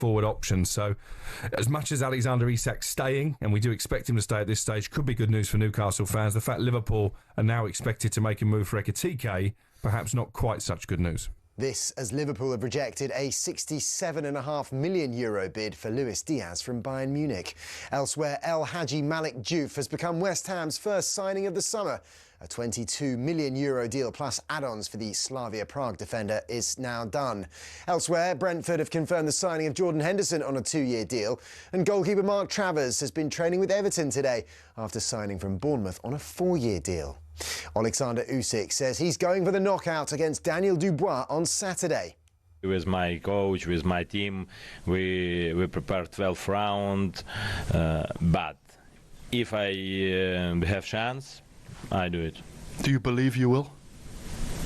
forward options. So as much as Alexander Isak's staying, and we do expect him to stay at this stage, could be good news for Newcastle fans. The fact Liverpool are now expected to make a move for Ekitike, perhaps not quite such good news. This as Liverpool have rejected a €67.5 million bid for Luis Diaz from Bayern Munich. Elsewhere, El Hadji Malik Diouf has become West Ham's first signing of the summer. A €22 million deal plus add-ons for the Slavia Prague defender is now done. Elsewhere, Brentford have confirmed the signing of Jordan Henderson on a 2-year deal, and goalkeeper Mark Travers has been training with Everton today after signing from Bournemouth on a 4-year deal. Alexander Usyk says he's going for the knockout against Daniel Dubois on Saturday. With my coach, with my team, we prepared 12 rounds, but if I have chance, I do it. Do you believe you will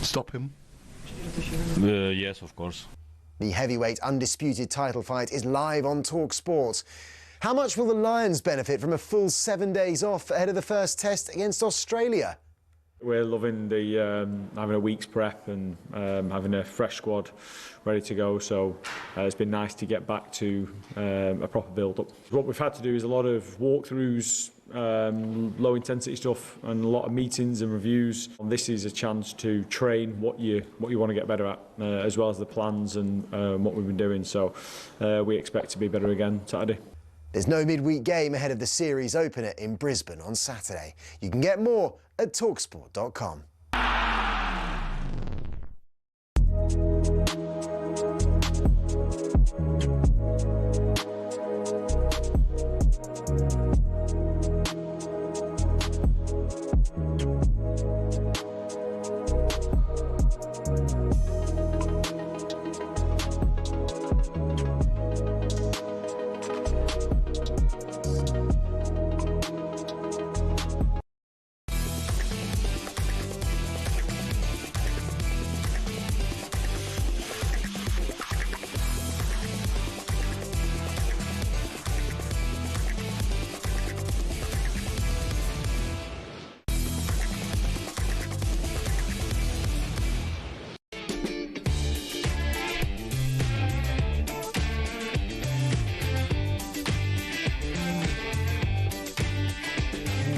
stop him? Yes, of course. The heavyweight undisputed title fight is live on talkSPORT. How much will the Lions benefit from a full 7 days off ahead of the first test against Australia? We're loving the having a week's prep and having a fresh squad ready to go. So it's been nice to get back to a proper build-up. What we've had to do is a lot of walkthroughs, low intensity stuff, and a lot of meetings and reviews. And this is a chance to train what you want to get better at, as well as the plans and what we've been doing. So we expect to be better again Saturday. There's no midweek game ahead of the series opener in Brisbane on Saturday. You can get more at talksport.com.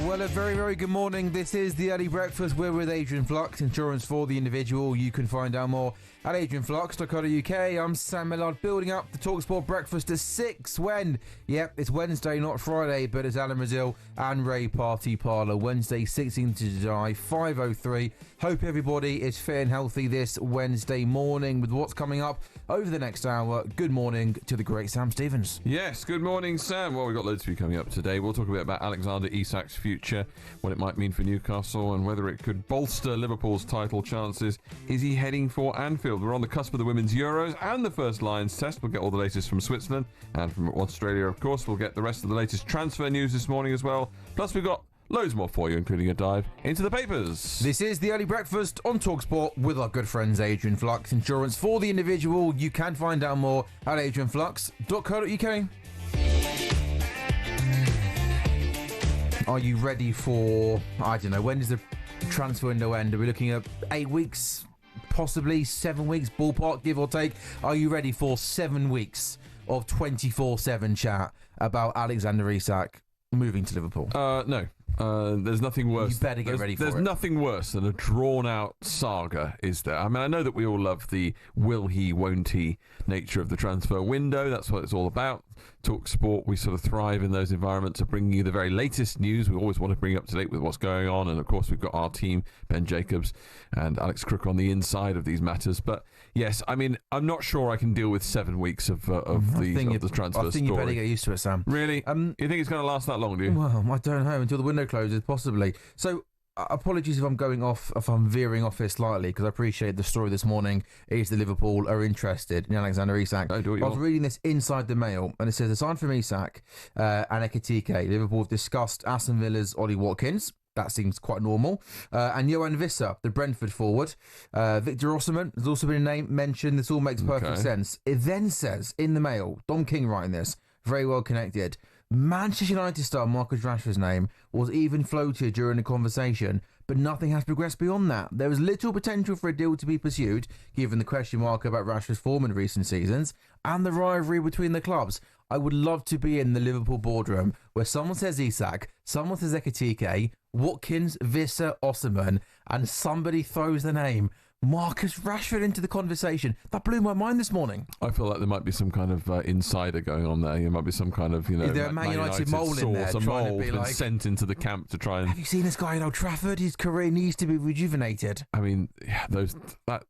Well, a very, very good morning. This is the Early Breakfast. We're with Adrian Flux, insurance for the individual. You can find out more at adrianflux.co.uk. I'm Sam Ellard, building up the talkSPORT breakfast at 6 when, yep, it's Wednesday, not Friday, but it's Alan Brazil and Ray Party Parlour. Wednesday, 16th of July, 5:03. Hope everybody is fit and healthy this Wednesday morning with what's coming up over the next hour. Good morning to the great Sam Stevens. Yes, good morning, Sam. Well, we've got loads of you coming up today. We'll talk a bit about Alexander Isak's future, what it might mean for Newcastle, and whether it could bolster Liverpool's title chances. Is he heading for Anfield? We're on the cusp of the Women's Euros and the first Lions test. We'll get all the latest from Switzerland and from Australia, of course. We'll get the rest of the latest transfer news this morning as well. Plus, we've got loads more for you, including a dive into the papers. This is the Early Breakfast on talkSPORT with our good friends Adrian Flux, insurance for the individual. You can find out more at adrianflux.co.uk. Are you ready for, I don't know, when does the transfer window end? Are we looking at 8 weeks, possibly 7 weeks, ballpark, give or take? Are you ready for 7 weeks of 24/7 chat about Alexander Isak moving to Liverpool? No. There's nothing worse. You better get ready for it. There's nothing worse than a drawn-out saga, is there? I mean, I know that we all love the will he, won't he nature of the transfer window. That's what it's all about. talkSPORT, we sort of thrive in those environments of bringing you the very latest news. We always want to bring you up to date with what's going on. And, of course, we've got our team, Ben Jacobs and Alex Crook, on the inside of these matters. But, yes, I mean, I'm not sure I can deal with 7 weeks of the transfer story. I think you better get used to it, Sam. Really? You think it's going to last that long, do you? Well, I don't know. Until the window closes, possibly. So, apologies if I'm veering off here slightly, because I appreciate the story this morning is that Liverpool are interested in Alexander Isak. I was reading this inside the Mail, and it says, aside from Isak and Ekitike, Liverpool have discussed Aston Villa's Ollie Watkins. That seems quite normal. And Johan Visser, the Brentford forward. Victor Osimhen has also been a name mentioned. This all makes perfect sense. It then says in the Mail, Dom King writing this, very well connected, Manchester United star Marcus Rashford's name was even floated during the conversation, but nothing has progressed beyond that. There was little potential for a deal to be pursued, given the question mark about Rashford's form in recent seasons and the rivalry between the clubs. I would love to be in the Liverpool boardroom where someone says Isak, someone says Ekitike, Watkins, Visser, Osimhen, and somebody throws the name Marcus Rashford into the conversation. That blew my mind this morning. I feel like there might be some kind of insider going on there. There might be some kind of, Is there a Man United mole in there trying to be like, sent into the camp to try and... Have you seen this guy in Old Trafford? His career needs to be rejuvenated. I mean, yeah, not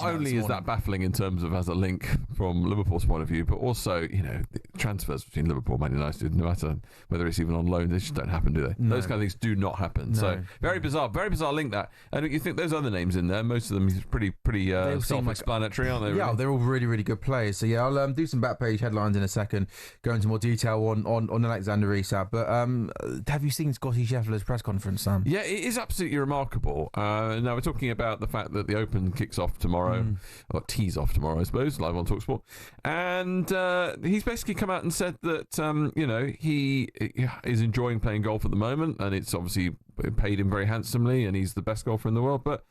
only is that baffling in terms of as a link from Liverpool's point of view, but also, the transfers between Liverpool and Man United, no matter whether it's even on loan, they just don't happen, do they? No. Those kind of things do not happen. No. So very bizarre link that. And you think there's other names in there. Most of them is pretty self-explanatory, aren't they? Really? Yeah, they're all really, really good players. So yeah, I'll do some back page headlines in a second, go into more detail on Alexander Isak. But have you seen Scotty Scheffler's press conference, Sam? Yeah, it is absolutely remarkable. Now we're talking about the fact that the Open kicks off tomorrow, or tees off tomorrow, I suppose, live on talkSPORT, and he's basically come out and said that he is enjoying playing golf at the moment, and it's obviously paid him very handsomely, and he's the best golfer in the world, but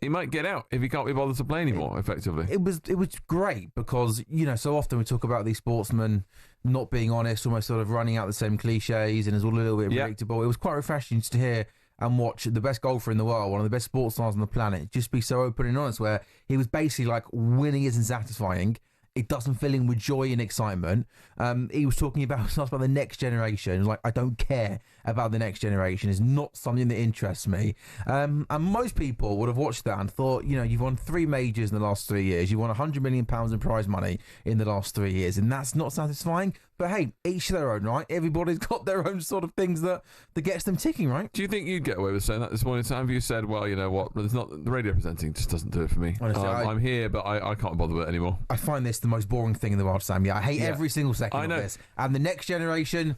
he might get out if he can't be bothered to play anymore, effectively. It was great because, so often we talk about these sportsmen not being honest, almost sort of running out the same cliches, and it's all a little bit predictable. It was quite refreshing to hear and watch the best golfer in the world, one of the best sports stars on the planet, just be so open and honest, where he was basically like, winning isn't satisfying. It doesn't fill in with joy and excitement. He was talking about the next generation. Like, I don't care about the next generation. It's not something that interests me. And most people would have watched that and thought, you've won 3 majors in the last 3 years. You won £100 million in prize money in the last 3 years. And that's not satisfying. But hey, each their own, right? Everybody's got their own sort of things that gets them ticking, right? Do you think you'd get away with saying that this morning? Sam, you said, well, you know what? It's not, the radio presenting just doesn't do it for me. Honestly, I'm here, but I can't bother with it anymore. I find this the most boring thing in the world, Sam. Yeah, I hate every single second of this. And the next generation,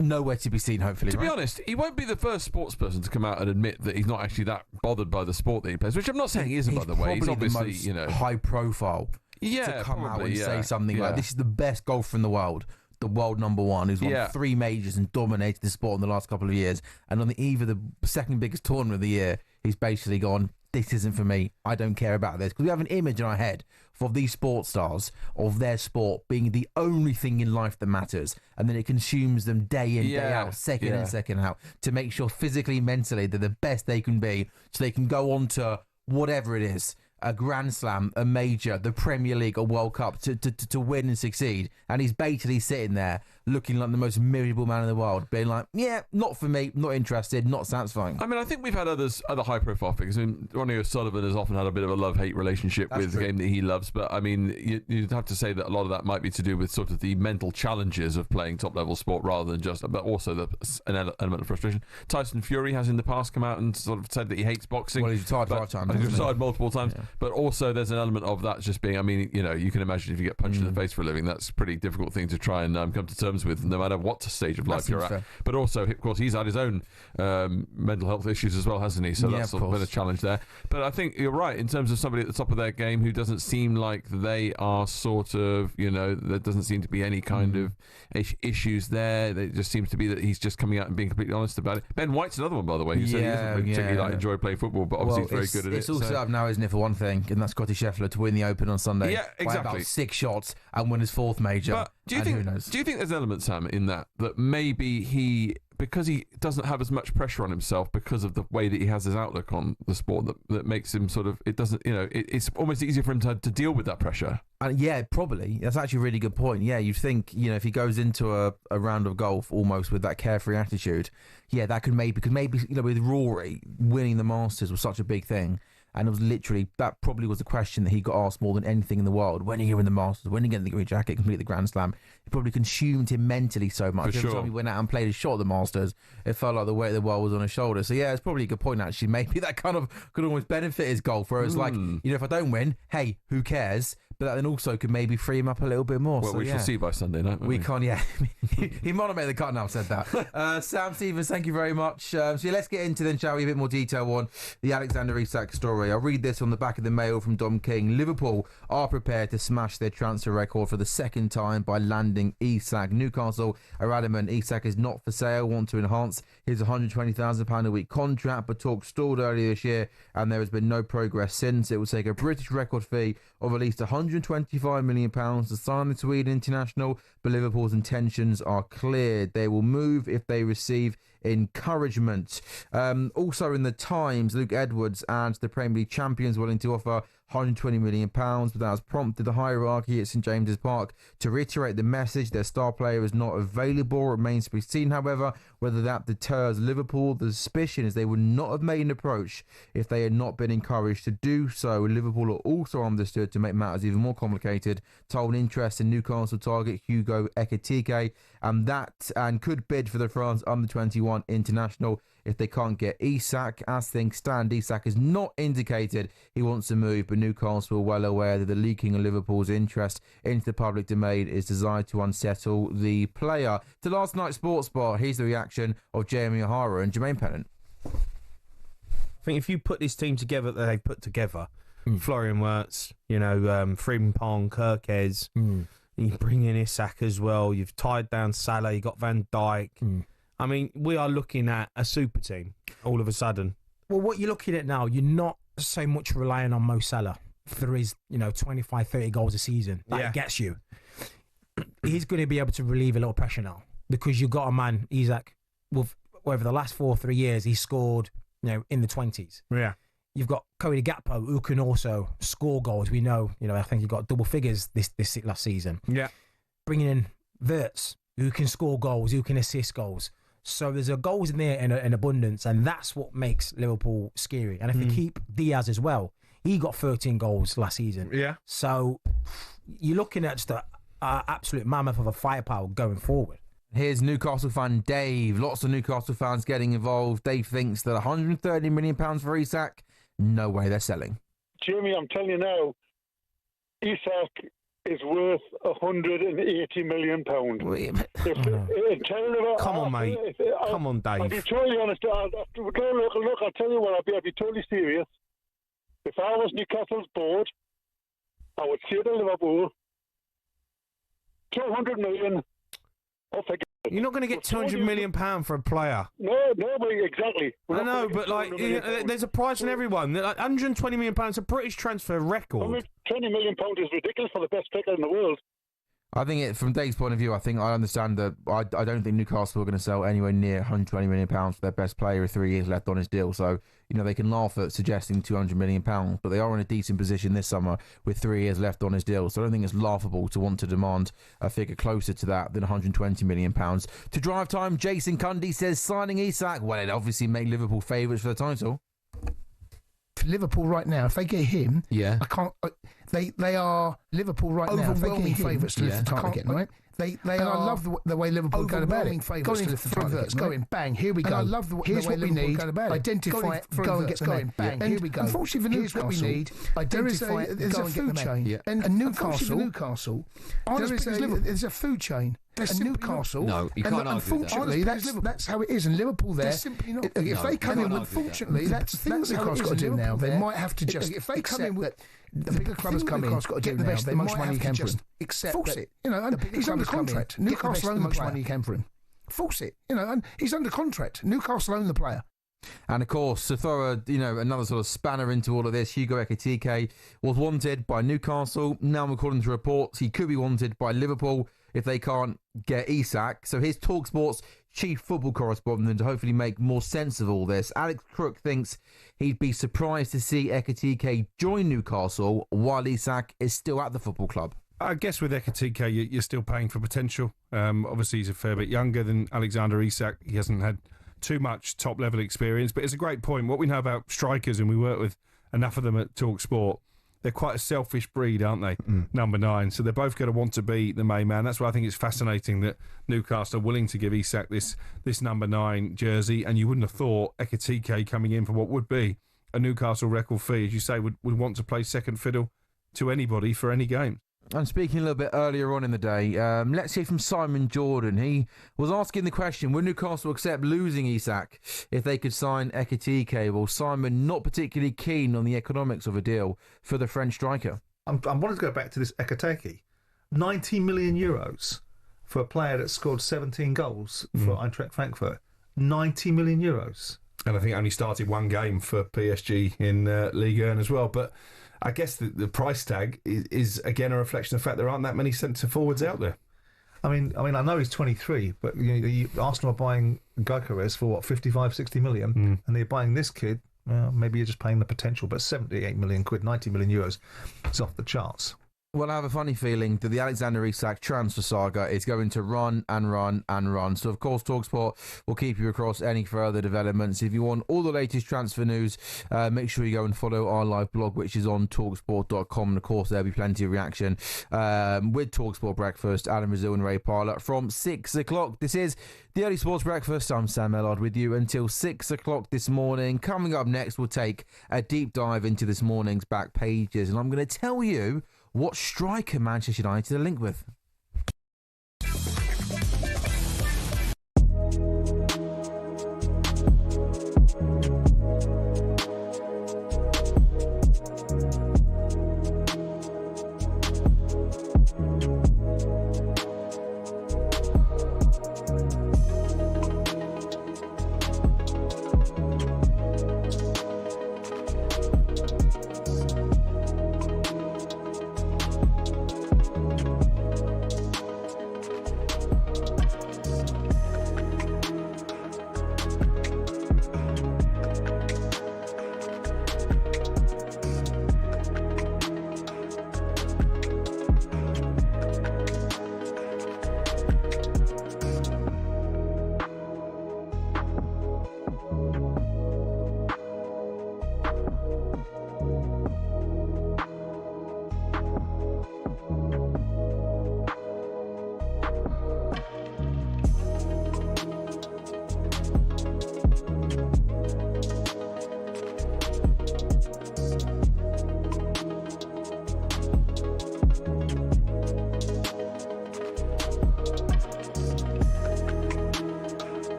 nowhere to be seen, hopefully. To be honest, he won't be the first sports person to come out and admit that he's not actually that bothered by the sport that he plays, which I'm not saying he isn't, by the way. He's obviously the most high profile to come out and say something like, this is the best golfer in the world. The world number one, who's won 3 majors and dominated the sport in the last couple of years. And on the eve of the second biggest tournament of the year, he's basically gone, this isn't for me. I don't care about this. Because we have an image in our head of these sports stars, of their sport being the only thing in life that matters. And then it consumes them day in, day out, second in, second out, to make sure physically, mentally, they're the best they can be, so they can go on to whatever it is. A Grand Slam, a major, the Premier League, a World Cup to win and succeed. And he's basically sitting there looking like the most miserable man in the world, being like, not for me, not interested, not satisfying. I mean, I think we've had other high-profile figures. I mean, Ronnie O'Sullivan has often had a bit of a love-hate relationship with the game that he loves, but I mean, you'd have to say that a lot of that might be to do with sort of the mental challenges of playing top-level sport rather than just, but also an element of frustration. Tyson Fury has in the past come out and sort of said that he hates boxing. Well, he's retired 5 times. He's retired multiple times. Yeah. But also there's an element of that just being, I mean, you can imagine if you get punched in the face for a living, that's a pretty difficult thing to try and come to terms with, no matter what stage of life you're at. Fair. But also, of course, he's had his own mental health issues as well, hasn't he? So that's sort of been a challenge there. But I think you're right in terms of somebody at the top of their game who doesn't seem like they are sort of, there doesn't seem to be any kind of issues there. It just seems to be that he's just coming out and being completely honest about it. Ben White's another one, by the way, who said he doesn't particularly enjoy playing football, but obviously he's very good at it. It's all set up now, isn't it, for one thing, and that's Scotty Scheffler to win the Open on Sunday. Yeah, exactly. By about 6 shots and win his 4th major. But do you think there's an element, Sam, in that maybe because he doesn't have as much pressure on himself because of the way that he has his outlook on the sport, that makes him sort of, it's almost easier for him to deal with that pressure? Yeah, probably. That's actually a really good point. Yeah, you'd think, if he goes into a round of golf almost with that carefree attitude, that could maybe, with Rory winning the Masters was such a big thing. And it was literally, that probably was the question that he got asked more than anything in the world. When are you in the Masters? When are you getting the green jacket, complete the Grand Slam? It probably consumed him mentally so much. Every time he went out and played a shot at the Masters, it felt like the weight of the world was on his shoulders. So yeah, it's probably a good point actually. Maybe that kind of could almost benefit his golf, where it's like, if I don't win, hey, who cares? but that then also could maybe free him up a little bit more. Well, so, we shall see by Sunday night. We can't, yeah. He might have made the cut now, said that. Sam Stevens, thank you very much. So let's get into then, shall we, a bit more detail on the Alexander Isak story. I'll read this on the back of the mail from Dom King. Liverpool are prepared to smash their transfer record for the second time by landing Isak. Newcastle are adamant Isak is not for sale, want to enhance his £120,000 a week contract, but talk stalled earlier this year and there has been no progress since. It will take a British record fee of at least £125 million to sign the Sweden international, but Liverpool's intentions are cleared. They will move if they receive encouragement. Also in the Times, Luke Edwards and the Premier League champions willing to offer £120 million, but that has prompted the hierarchy at St James's Park to reiterate the message. Their star player is not available. Remains to be seen, however, whether that deters Liverpool. The suspicion is they would not have made an approach if they had not been encouraged to do so. Liverpool are also understood to make matters even more complicated, told interest in Newcastle target Hugo Ekitike, and could bid for the France under-21 international if they can't get Isak. As things stand, Isak has not indicated he wants to move, but Newcastle are well aware that the leaking of Liverpool's interest into the public domain is designed to unsettle the player. To last night's Sports Bar, here's the reaction of Jamie O'Hara and Jermaine Pennant. I think if you put this team together that they've put together, Florian Wirtz, Frimpong, Kirkes, you bring in Isak as well, you've tied down Salah, you got Van Dijk. I mean, we are looking at a super team all of a sudden. Well, what you're looking at now, you're not so much relying on Mo Salah for his, 25, 30 goals a season. That gets you. He's going to be able to relieve a little pressure now because you've got a man, Isak, with over the last 3 years, he scored, in the 20s. Yeah. You've got Cody Gakpo, who can also score goals. We know, I think he got double figures this last season. Yeah. Bringing in Wirtz, who can score goals, who can assist goals. So there's a goals in there in abundance, and that's what makes Liverpool scary. And if you keep Diaz as well, he got 13 goals last season. Yeah. So you're looking at just an absolute mammoth of a firepower going forward. Here's Newcastle fan Dave. Lots of Newcastle fans getting involved. Dave thinks that £130 million for Isak, no way they're selling. Jimmy, I'm telling you now, Isak is worth £180 million. Come on, mate. Come on, Dave. I'll be totally honest. Look, I'll tell you what, I'll be totally serious. If I was Newcastle's board, I would say to Liverpool, £200 million. You're not going to get £200 million for a player. No, but exactly. I know, but there's a price on everyone. £120 million is a British transfer record. £20 million is ridiculous for the best player in the world. I think from Dave's point of view, I understand that I don't think Newcastle are going to sell anywhere near £120 million for their best player with 3 years left on his deal. So, they can laugh at suggesting £200 million, but they are in a decent position this summer with 3 years left on his deal. So I don't think it's laughable to want to demand a figure closer to that than £120 million. To drive time, Jason Cundy says signing Isak, well, it'd obviously make Liverpool favourites for the title. For Liverpool right now, if they get him, I can't. They are Liverpool right now. Overwhelming favourites to lift the title again, right? They are. I love the way Liverpool go about it. Going for Verts, going bang. Here we go. And I love the way Liverpool need. Identify it. Go and get going bang. Here we go. Unfortunately for Newcastle, what we need. Identify it. There's a food chain. And Newcastle, there's a food chain. And Newcastle, no, you can't unfortunately, that's how it is. And Liverpool, there, simply not. If they come in, unfortunately, that's Newcastle's got to do now. They might have to just if they come in with the bigger clubs come in, get the best, the most money you can for him. Force it, and he's under contract. Newcastle own the most money you can for him. Force it, and he's under contract. Newcastle own the player. And of course, to throw another sort of spanner into all of this, Hugo Ekitike was wanted by Newcastle. Now, according to reports, he could be wanted by Liverpool if they can't get Isak. So here's talkSPORT's chief football correspondent to hopefully make more sense of all this. Alex Crook thinks he'd be surprised to see Ekitike join Newcastle while Isak is still at the football club. I guess with Ekitike, you're still paying for potential. Obviously, he's a fair bit younger than Alexander Isak. He hasn't had too much top-level experience, but it's a great point. What we know about strikers, and we work with enough of them at talkSPORT, they're quite a selfish breed, aren't they? Number 9. So they're both going to want to be the main man. That's why I think it's fascinating that Newcastle are willing to give Isak this number 9 jersey, and you wouldn't have thought Ekitike coming in for what would be a Newcastle record fee, as you say, would want to play second fiddle to anybody for any game. And speaking a little bit earlier on in the day, let's hear from Simon Jordan. He was asking the question, would Newcastle accept losing Isak if they could sign Ekitike? Well, Simon not particularly keen on the economics of a deal for the French striker. I wanted to go back to this Ekitike. 90 million euros for a player that scored 17 goals for Eintracht Frankfurt. 90 million euros. And I think only started one game for PSG in Ligue 1 as well. But I guess the price tag is again a reflection of the fact there aren't that many centre forwards out there. I mean, I know he's 23, but Arsenal are buying Gyökeres for what, 55, 60 million, and they're buying this kid. Well, maybe you're just paying the potential, but 78 million quid, 90 million euros, it's off the charts. Well, I have a funny feeling that the Alexander Isak transfer saga is going to run and run and run. So, of course, talkSPORT will keep you across any further developments. If you want all the latest transfer news, make sure you go and follow our live blog, which is on talksport.com. And, of course, there'll be plenty of reaction with talkSPORT Breakfast, Alan Brazil and Ray Parlour from 6 o'clock. This is the Early Sports Breakfast. I'm Sam Ellard with you until 6 o'clock this morning. Coming up next, we'll take a deep dive into this morning's back pages. And I'm going to tell you what striker Manchester United are linked with.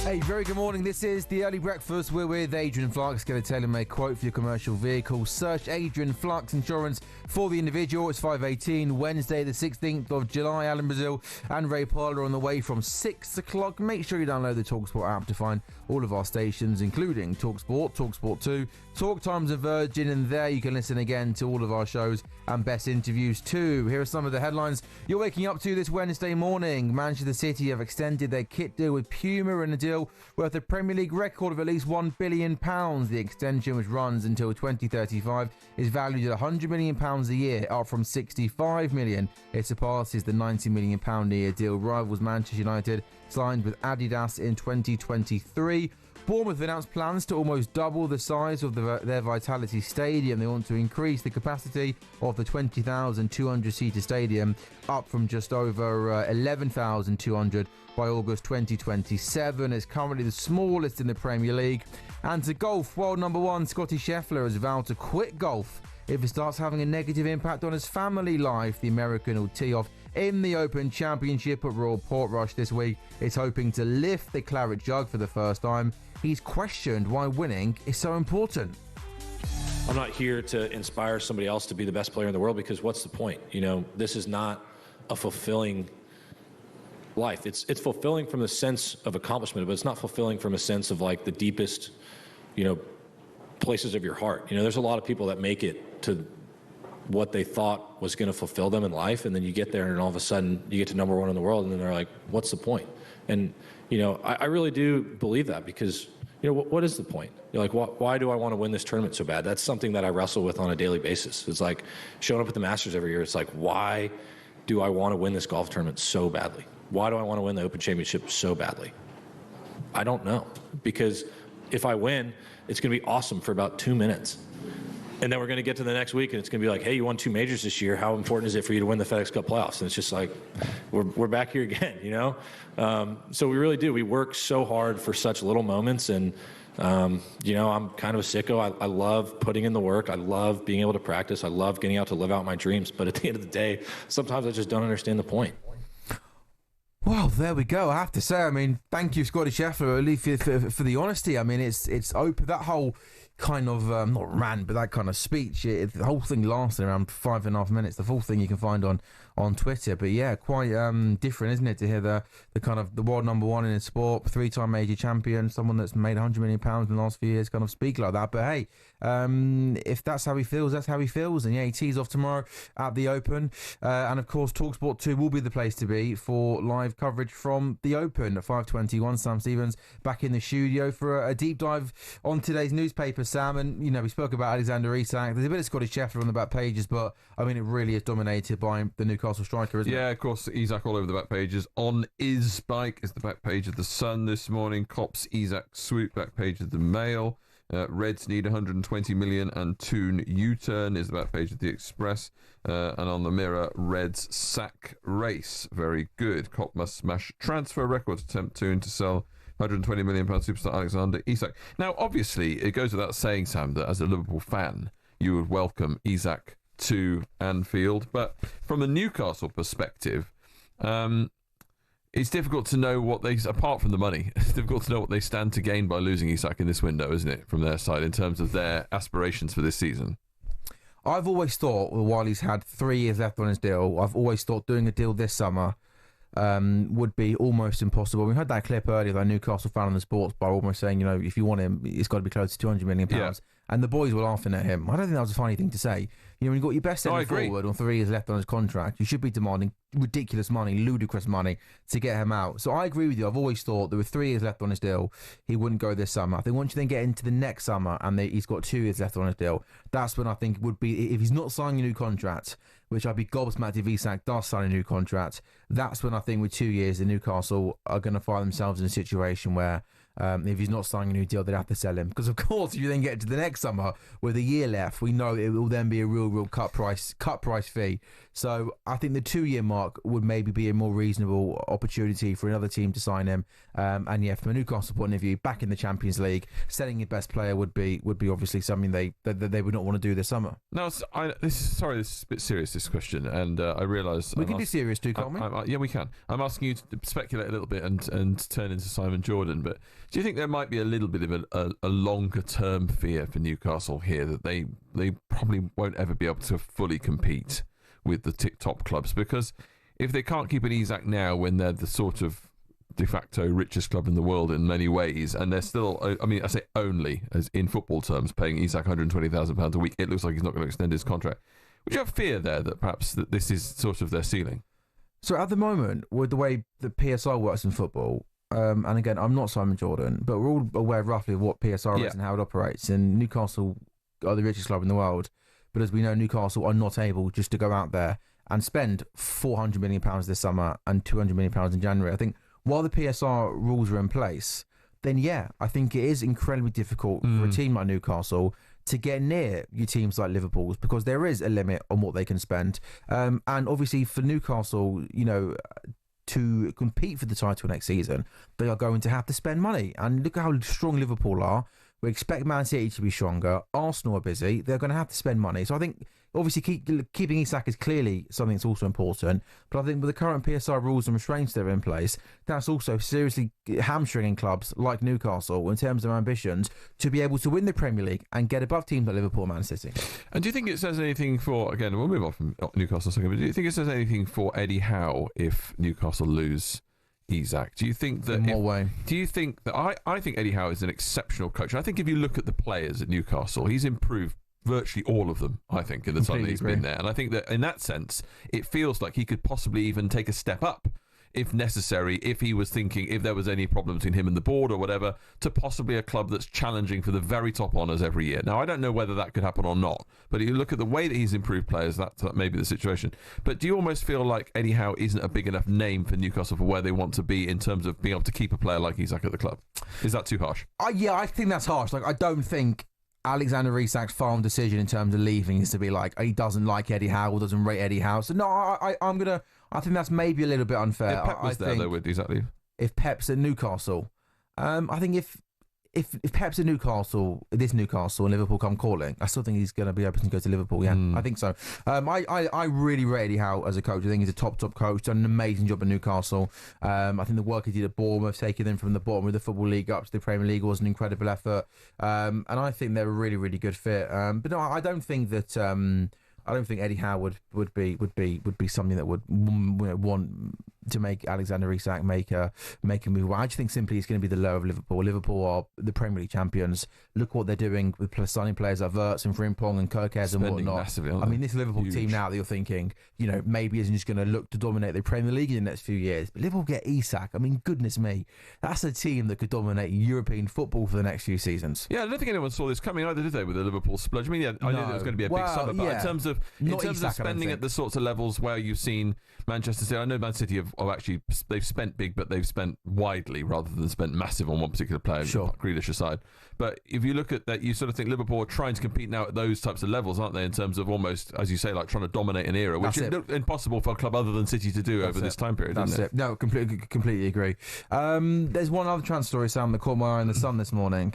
Hey, very good morning. This is the Early Breakfast. We're with Adrian Flux. Get a tailor-made quote for your commercial vehicle. Search Adrian Flux Insurance for the individual. It's 5:18, Wednesday, the 16th of July. Alan Brazil and Ray Parlour on the way from 6 o'clock. Make sure you download the talkSPORT app to find all of our stations, including talkSPORT, talkSPORT 2, Talk Times and Virgin, and there you can listen again to all of our shows and best interviews too. Here are some of the headlines you're waking up to this Wednesday morning. Manchester City have extended their kit deal with Puma in a deal worth a Premier League record of at least £1 billion. The extension, which runs until 2035, is valued at £100 million a year, up from £65 million. It surpasses the £90 million a year deal rivals Manchester United signed with Adidas in 2023. Bournemouth announced plans to almost double the size of their Vitality Stadium. They want to increase the capacity of the 20,200-seater stadium up from just over 11,200 by August 2027. It's currently the smallest in the Premier League. And to golf, world number one Scottie Scheffler has vowed to quit golf if it starts having a negative impact on his family life. The American will tee off in the Open Championship at Royal Portrush this week. It's hoping to lift the claret jug for the first time. He's questioned why winning is so important. I'm not here to inspire somebody else to be the best player in the world, because what's the point? You know, this is not a fulfilling life. It's fulfilling from the sense of accomplishment, but it's not fulfilling from a sense of like the deepest, places of your heart. You know, there's a lot of people that make it to what they thought was going to fulfill them in life, and then you get there and all of a sudden you get to number one in the world, and then they're like, what's the point? And, you know, I really do believe that, because, you know, what is the point? You're like, why do I want to win this tournament so bad? That's something that I wrestle with on a daily basis. It's like showing up at the Masters every year. It's like, why do I want to win this golf tournament so badly? Why do I want to win the Open Championship so badly? I don't know, because if I win, it's going to be awesome for about 2 minutes. And then we're going to get to the next week, and it's going to be like, hey, you won 2 majors this year. How important is it for you to win the FedEx Cup playoffs? And it's just like, we're back here again, you know? So we really do. We work so hard for such little moments. And, you know, I'm kind of a sicko. I love putting in the work. I love being able to practice. I love getting out to live out my dreams. But at the end of the day, sometimes I just don't understand the point. Well, there we go. I have to say, I mean, thank you, Scotty Scheffler, for the honesty. I mean, it's open. That whole kind of, not rant, but that kind of speech, the whole thing lasted around 5.5 minutes. The full thing you can find on Twitter. But yeah, quite different, isn't it, to hear the kind of the world number one in his sport, 3-time major champion, someone that's made £100 million in the last few years, kind of speak like that. But hey, if that's how he feels, that's how he feels. And yeah, he tees off tomorrow at the Open. And of course, talkSPORT 2 will be the place to be for live coverage from the Open at 5:21. Sam Stevens back in the studio for a deep dive on today's newspaper, Sam. And, you know, we spoke about Alexander Isak. There's a bit of Scotty Scheffler on the back pages, but, I mean, it really is dominated by the Newcastle striker, isn't it? Yeah, of course, Isak all over the back pages. On his bike is the back page of the Sun this morning. Kopp's Isak swoop, back page of the Mail. Reds need 120 million and Toon U-turn is the back page of the Express. And on the Mirror, Reds sack race. Very good. Kopp must smash transfer record to tempt Toon to sell £120 million superstar Alexander Isak. Now, obviously, it goes without saying, Sam, that as a Liverpool fan, you would welcome Isak to Anfield. But from a Newcastle perspective, it's difficult to know what they, apart from the money, it's difficult to know what they stand to gain by losing Isak in this window, isn't it, from their side, in terms of their aspirations for this season? I've always thought, while he's had 3 years left on his deal, I've always thought doing a deal this summer would be almost impossible. We heard that clip earlier, that Newcastle fan on the sports bar almost saying, you know, if you want him, it's got to be close to £200 million. Yeah. And the boys were laughing at him. I don't think that was a funny thing to say. You know, when you've got your best centre forward on 3 years left on his contract, you should be demanding ridiculous money, ludicrous money to get him out. So I agree with you. I've always thought that with 3 years left on his deal, he wouldn't go this summer. I think once you then get into the next summer and he's got 2 years left on his deal, that's when I think it would be, if he's not signing a new contract, which I'd be gobsmacked if Isak does sign a new contract, that's when I think with 2 years, the Newcastle are going to find themselves in a situation where if he's not signing a new deal, they'd have to sell him. Because, of course, if you then get to the next summer with a year left, we know it will then be a real cut price fee. So I think the 2-year mark would maybe be a more reasonable opportunity for another team to sign him. And yeah, from a Newcastle point of view, back in the Champions League, selling your best player would be obviously something they would not want to do this summer. No, this is a bit serious, this question, and I realise we can be serious too, can't we? Yeah, we can. I'm asking you to speculate a little bit and turn into Simon Jordan, but do you think there might be a little bit of a longer term fear for Newcastle here, that they probably won't ever be able to fully compete with the top clubs? Because if they can't keep an Isak now, when they're the sort of de facto richest club in the world in many ways, and they're still, I mean, I say only, as in football terms, paying Isak £120,000 a week, it looks like he's not going to extend his contract. Would you have fear there that perhaps that this is sort of their ceiling? So at the moment, with the way the PSR works in football, and again, I'm not Simon Jordan, but we're all aware roughly of what PSR is and how it operates. And Newcastle are the richest club in the world, but as we know, Newcastle are not able just to go out there and spend £400 million this summer and £200 million in January. I think while the PSR rules are in place, then yeah, I think it is incredibly difficult for a team like Newcastle to get near your teams like Liverpool's, because there is a limit on what they can spend. And obviously for Newcastle, you know, to compete for the title next season, they are going to have to spend money. And look at how strong Liverpool are. We expect Man City to be stronger. Arsenal are busy. They're going to have to spend money. So I think, obviously, keeping Isak is clearly something that's also important. But I think with the current PSR rules and restraints that are in place, that's also seriously hamstringing clubs like Newcastle in terms of ambitions to be able to win the Premier League and get above teams like Liverpool, Man City. And do you think it says anything for, again, we'll move on from Newcastle in a second, but do you think it says anything for Eddie Howe if Newcastle lose Isak? Do you think that in what way? Do you think that I think Eddie Howe is an exceptional coach? I think if you look at the players at Newcastle, he's improved virtually all of them, I think, in the time that he's been there. And I think that in that sense, it feels like he could possibly even take a step up if necessary, if he was thinking, if there was any problem between him and the board or whatever, to possibly a club that's challenging for the very top honours every year. Now, I don't know whether that could happen or not, but if you look at the way that he's improved players, that may be the situation. But do you almost feel like Eddie Howe isn't a big enough name for Newcastle for where they want to be in terms of being able to keep a player like Isak at the club? Is that too harsh? Yeah, I think that's harsh. Like, I don't think Alexander Isak's final decision in terms of leaving is to be like, he doesn't like Eddie Howe or doesn't rate Eddie Howe. So no, I think that's maybe a little bit unfair. If Pep was there, though, would Isak leave? If Pep's at Newcastle, I think if Pep's at Newcastle, this Newcastle and Liverpool come calling, I still think he's going to be open to go to Liverpool. Yeah, I think so. I really rate Eddie Howe as a coach. I think he's a top coach. Done an amazing job at Newcastle. I think the work he did at Bournemouth, taking them from the bottom of the Football League up to the Premier League, was an incredible effort. And I think they're a really, really good fit. But no, I don't think that. I don't think Eddie Howe would be something that would want to make Alexander Isak make a move. I just think simply it's going to be the low of Liverpool. Liverpool are the Premier League champions. Look what they're doing with signing players like Wirtz and Frimpong and Kirkes and whatnot. Massively, I mean, this Liverpool team now that you're thinking, maybe isn't just going to look to dominate the Premier League in the next few years. But Liverpool get Isak. I mean, goodness me, that's a team that could dominate European football for the next few seasons. Yeah, I don't think anyone saw this coming either, did they, with the Liverpool splurge? I mean, I knew there was going to be a big summer, but in terms of spending at the sorts of levels where you've seen Manchester City, I know Man City have actually, they've spent big, but they've spent widely rather than spent massive on one particular player, Grealish aside. But if you look at that, you sort of think Liverpool are trying to compete now at those types of levels, aren't they, in terms of almost, as you say, like trying to dominate an era, which is impossible for a club other than City to do over this time period, isn't it? No, completely agree. There's one other transfer story, Sam, that caught my eye in the Sun this morning.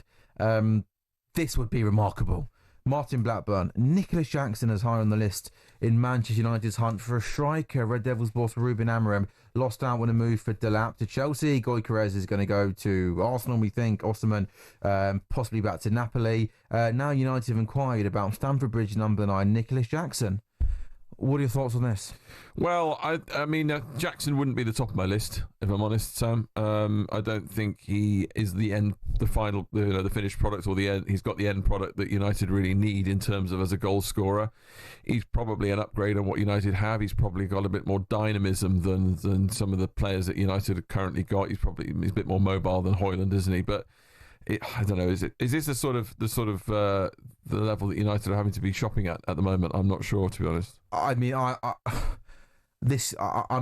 This would be remarkable. Martin Blackburn, Nicholas Jackson is high on the list in Manchester United's hunt for a striker. Red Devils boss Ruben Amorim lost out when a move for Delap to Chelsea. Gyökeres is going to go to Arsenal, we think. Osterman possibly back to Napoli. Now United have inquired about Stamford Bridge number 9, Nicholas Jackson. What are your thoughts on this? Well, I mean, Jackson wouldn't be the top of my list, if I'm honest, Sam. I don't think he is the final, the finished product, or the end. He's got the end product that United really need in terms of as a goal scorer. He's probably an upgrade on what United have. He's probably got a bit more dynamism than some of the players that United have currently got. He's a bit more mobile than Højlund, isn't he? But I don't know. Is this the sort of the level that United are having to be shopping at the moment? I'm not sure, to be honest. I mean, I'm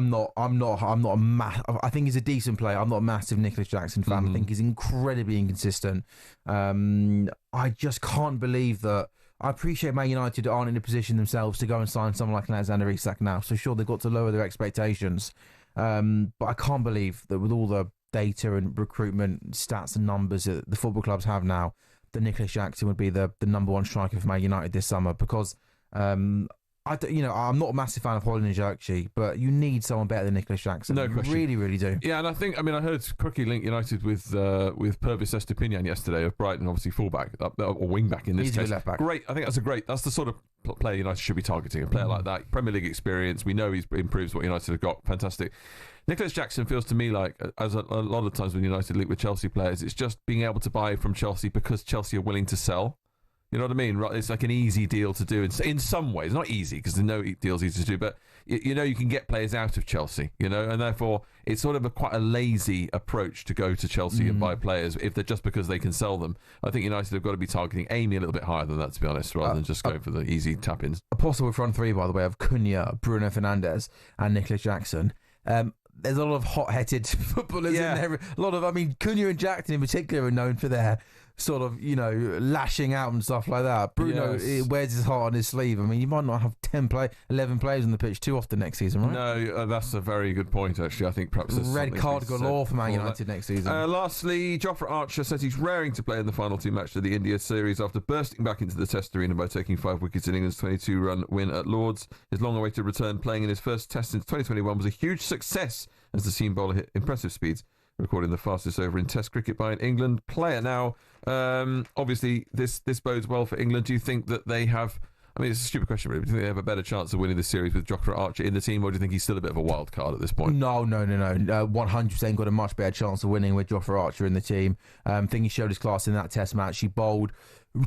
not I think he's a decent player. I'm not a massive Nicholas Jackson fan. I think he's incredibly inconsistent. I just can't believe that. I appreciate Man United aren't in a position themselves to go and sign someone like Alexander Isak now. So sure, they've got to lower their expectations. But I can't believe that with all the data and recruitment stats and numbers that the football clubs have now, that Nicholas Jackson would be the number one striker for Man United this summer, because I'm not a massive fan of Højlund and Xerxes, but you need someone better than Nicholas Jackson. No question. Really, really do. Yeah, and I heard quickly link United with Purvis Estepinian yesterday of Brighton, obviously fullback or wing back in this case. Left back. Great. I think that's the sort of player United should be targeting. A player like that, Premier League experience. We know he improves what United have got. Fantastic. Nicholas Jackson feels to me like, as a lot of times when United link with Chelsea players, it's just being able to buy from Chelsea because Chelsea are willing to sell. You know what I mean? It's like an easy deal to do in some ways. Not easy, because there's no deals easy to do, but you can get players out of Chelsea, and therefore it's sort of quite a lazy approach to go to Chelsea and buy players if they're just because they can sell them. I think United have got to be targeting Amy a little bit higher than that, to be honest, rather than just going for the easy tap-ins. A possible front three, by the way, of Cunha, Bruno Fernandes and Nicholas Jackson. There's a lot of hot-headed footballers in there. Cunha and Jackson in particular are known for their sort of, lashing out and stuff like that. Bruno wears his heart on his sleeve. I mean, you might not have 11 players on the pitch too often next season, right? No, that's a very good point, actually. I think perhaps there's red card galore for Man United next season. Lastly, Jofra Archer says he's raring to play in the final two match of the India series after bursting back into the Test arena by taking 5 wickets in England's 22-run win at Lords. His long-awaited return playing in his first Test since 2021 was a huge success as the seam bowler hit impressive speeds, recording the fastest over in Test cricket by an England player. Now, obviously, this bodes well for England. Do you think that they have I mean, it's a stupid question, really. Do you think they have a better chance of winning this series with Jofra Archer in the team, or do you think he's still a bit of a wild card at this point? No. 100% got a much better chance of winning with Jofra Archer in the team. I think he showed his class in that Test match. He bowled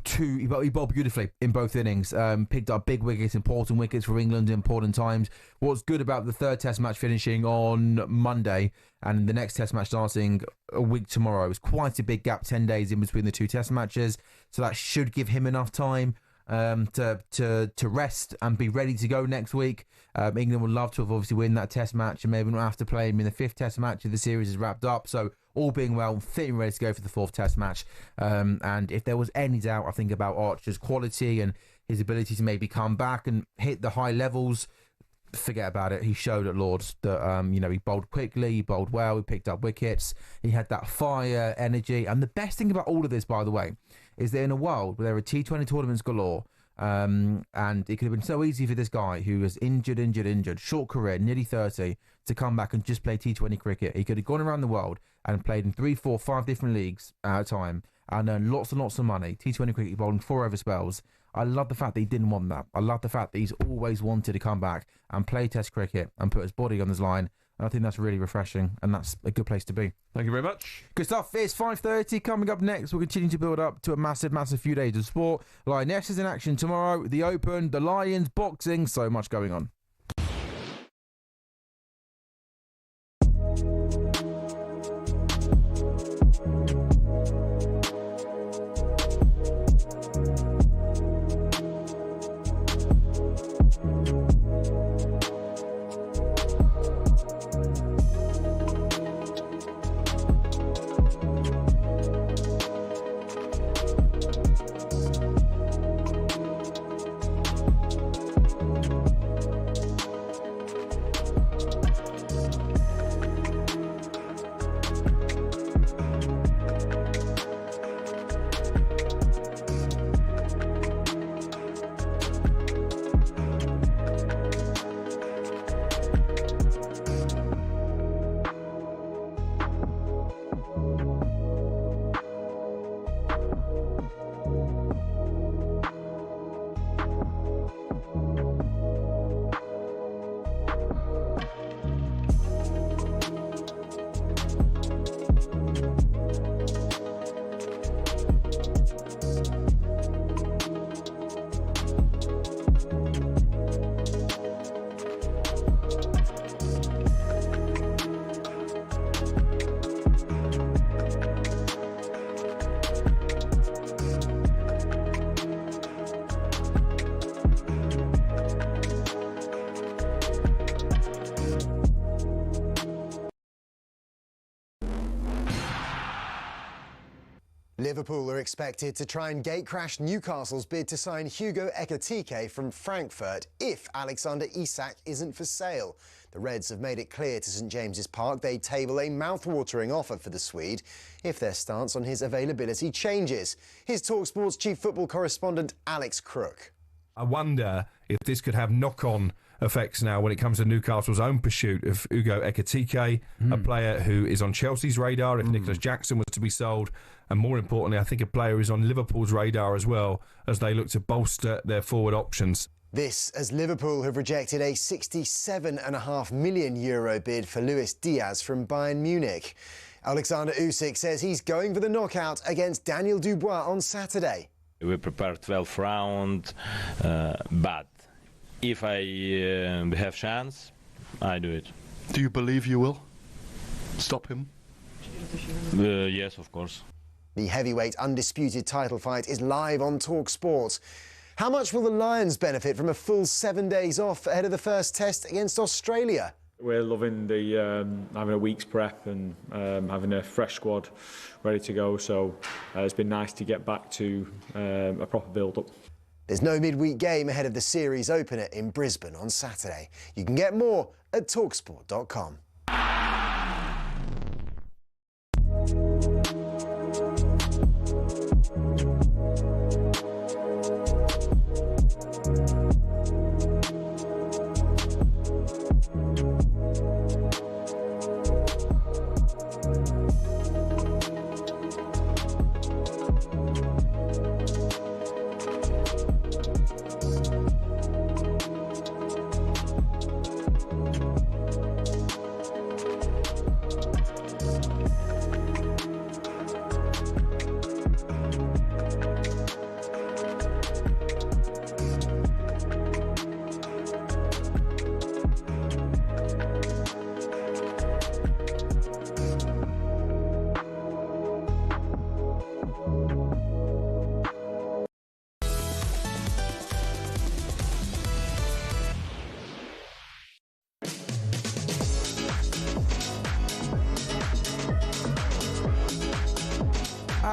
beautifully in both innings. Picked up big wickets, important wickets for England in important times. What's good about the third Test match finishing on Monday and the next Test match starting a week tomorrow, is quite a big gap, 10 days in between the two Test matches. So that should give him enough time to rest and be ready to go next week. England would love to have obviously win that Test match and maybe not have to play him in the fifth Test match if the series is wrapped up. So all being well, fitting ready to go for the fourth Test match. And if there was any doubt, I think, about Archer's quality and his ability to maybe come back and hit the high levels, forget about it. He showed at Lords that he bowled quickly, he bowled well, he picked up wickets, he had that fire, energy. And the best thing about all of this, by the way, is that in a world where there are T20 tournaments galore, and it could have been so easy for this guy who was injured, short career, nearly 30, to come back and just play T20 cricket. He could have gone around the world and played in 3, 4, 5 different leagues at a time and earned lots and lots of money. T20 cricket, bowling 4 over spells. I love the fact that he didn't want that. I love the fact that he's always wanted to come back and play Test cricket and put his body on his line. And I think that's really refreshing, and that's a good place to be. Thank you very much. Good stuff. It's 5:30. Coming up next, we'll continue to build up to a massive few days of sport. Lionesses in action tomorrow, the Open, the Lions, boxing, so much going on. Liverpool are expected to try and gatecrash Newcastle's bid to sign Hugo Ekitike from Frankfurt if Alexander Isak isn't for sale. The Reds have made it clear to St James's Park they'd table a mouth-watering offer for the Swede if their stance on his availability changes. Here's talkSPORT's chief football correspondent Alex Crook. I wonder if this could have knock-on effects now when it comes to Newcastle's own pursuit of Hugo Ekitike, a player who is on Chelsea's radar if Nicholas Jackson was to be sold, and more importantly, I think a player who's on Liverpool's radar as well as they look to bolster their forward options. This as Liverpool have rejected a €67.5 million bid for Luis Diaz from Bayern Munich. Alexander Isak says he's going for the knockout against Daniel Dubois on Saturday. We prepared 12 rounds, but if I have chance, I do it. Do you believe you will stop him? Yes, of course. The heavyweight undisputed title fight is live on talkSPORT. How much will the Lions benefit from a full 7 days off ahead of the first test against Australia? We're loving the having a week's prep and having a fresh squad ready to go. So it's been nice to get back to a proper build-up. There's no midweek game ahead of the series opener in Brisbane on Saturday. You can get more at talksport.com.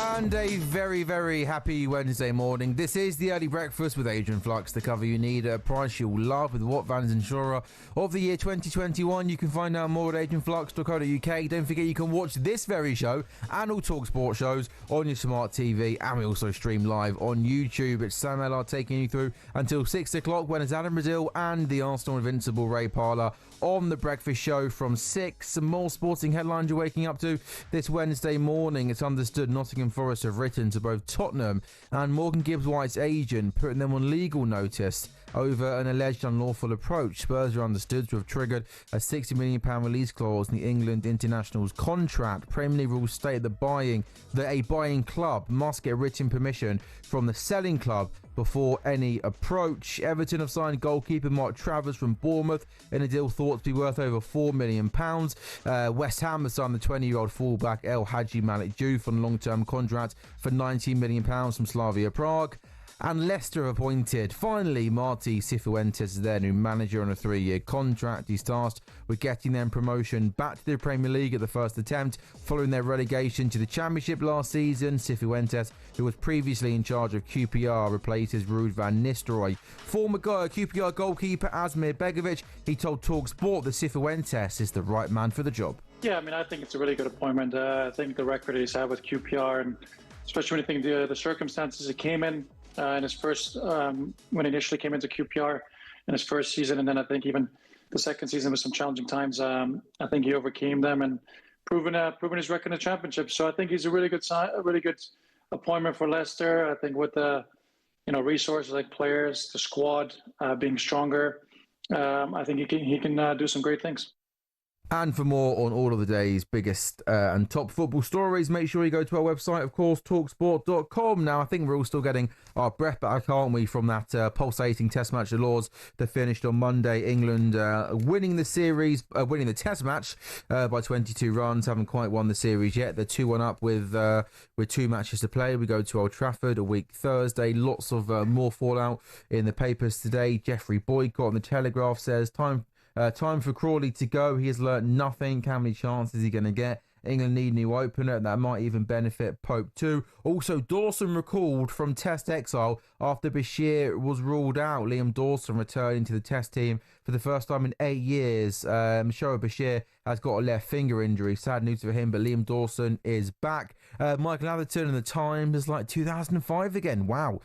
And a very, very happy Wednesday morning. This is the Early Breakfast with Adrian Flux, the cover you need at a price you'll love with Watt Van's Insurer of the year 2021. You can find out more at adrianflux.co.uk. Don't forget you can watch this very show and all talkSPORT shows on your smart TV, and we also stream live on YouTube. It's Sam Ellard taking you through until 6 o'clock when it's Adam Brazil and the Arsenal Invincible Ray Parlour on the Breakfast Show from 6. Some more sporting headlines you're waking up to this Wednesday morning. It's understood Nottingham Forest have written to both Tottenham and Morgan Gibbs-White's agent, putting them on legal notice over an alleged unlawful approach. Spurs are understood to have triggered a £60 million release clause in the England international's contract. Premier League rules state that a buying club must get written permission from the selling club before any approach. Everton have signed goalkeeper Mark Travers from Bournemouth in a deal thought to be worth over £4 million. West Ham has signed the 20-year-old fullback El Hadji Malik Diouf on a long-term contract for £19 million from Slavia Prague. And Leicester have appointed, finally, Marti Cifuentes as their new manager on a 3-year contract. He's tasked with getting them promotion back to the Premier League at the first attempt following their relegation to the Championship last season. Cifuentes, who was previously in charge of QPR, replaces Ruud van Nistelrooy. Former QPR goalkeeper Asmir Begovic, he told talkSPORT that Cifuentes is the right man for the job. Yeah, I mean, I think it's a really good appointment. I think the record he's had with QPR, and especially when you think the circumstances he came in his first, when he initially came into QPR in his first season, and then I think even the second season with some challenging times, I think he overcame them and proven his record in the Championship. So I think he's a really good appointment for Leicester. I think with the resources like players, the squad being stronger, I think he can do some great things. And for more on all of the day's biggest and top football stories, make sure you go to our website, of course, talksport.com. Now, I think we're all still getting our breath back, aren't we, from that pulsating test match at Lords that finished on Monday. England winning the test match by 22 runs. Haven't quite won the series yet. They're 2-1 up with 2 matches to play. We go to Old Trafford a week Thursday. Lots of more fallout in the papers today. Jeffrey Boycott on the Telegraph says, Time for Crawley to go. He has learnt nothing. How many chances is he going to get? England need a new opener. That might even benefit Pope too. Also, Dawson recalled from Test exile after Bashir was ruled out. Liam Dawson returning to the Test team for the first time in 8 years. Shoaib Bashir has got a left finger injury. Sad news for him, but Liam Dawson is back. Michael Atherton in the Times is like 2005 again. Wow.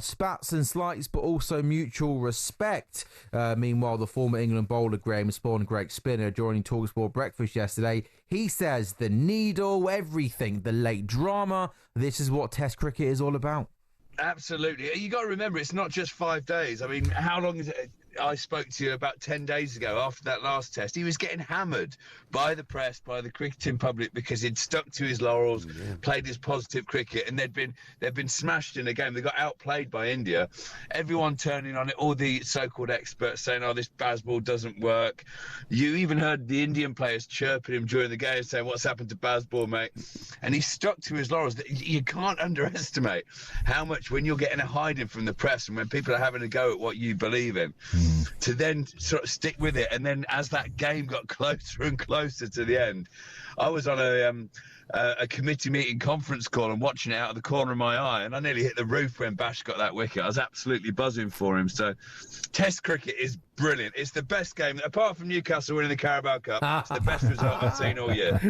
Spats and slights, but also mutual respect. Meanwhile, the former England bowler Graham Spawn, Greg Spinner, joining talkSPORT Breakfast yesterday. He says the needle, everything, the late drama. This is what Test cricket is all about. Absolutely. You got to remember, it's not just 5 days. I mean, how long is it? I spoke to you about 10 days ago after that last test. He was getting hammered by the press, by the cricketing public, because he'd stuck to his laurels, played his positive cricket, and they'd been smashed in a game. They got outplayed by India. Everyone turning on it, all the so-called experts saying, "Oh, this Bazball doesn't work." You even heard the Indian players chirping him during the game, saying, "What's happened to Bazball, mate?" And he stuck to his laurels. You can't underestimate how much, when you're getting a hiding from the press and when people are having a go at what you believe in, to then sort of stick with it. And then as that game got closer and closer to the end, I was on a committee meeting conference call and watching it out of the corner of my eye, and I nearly hit the roof when Bash got that wicket. I was absolutely buzzing for him. So Test cricket is brilliant. It's the best game, apart from Newcastle winning the Carabao Cup. It's the best result I've seen all year.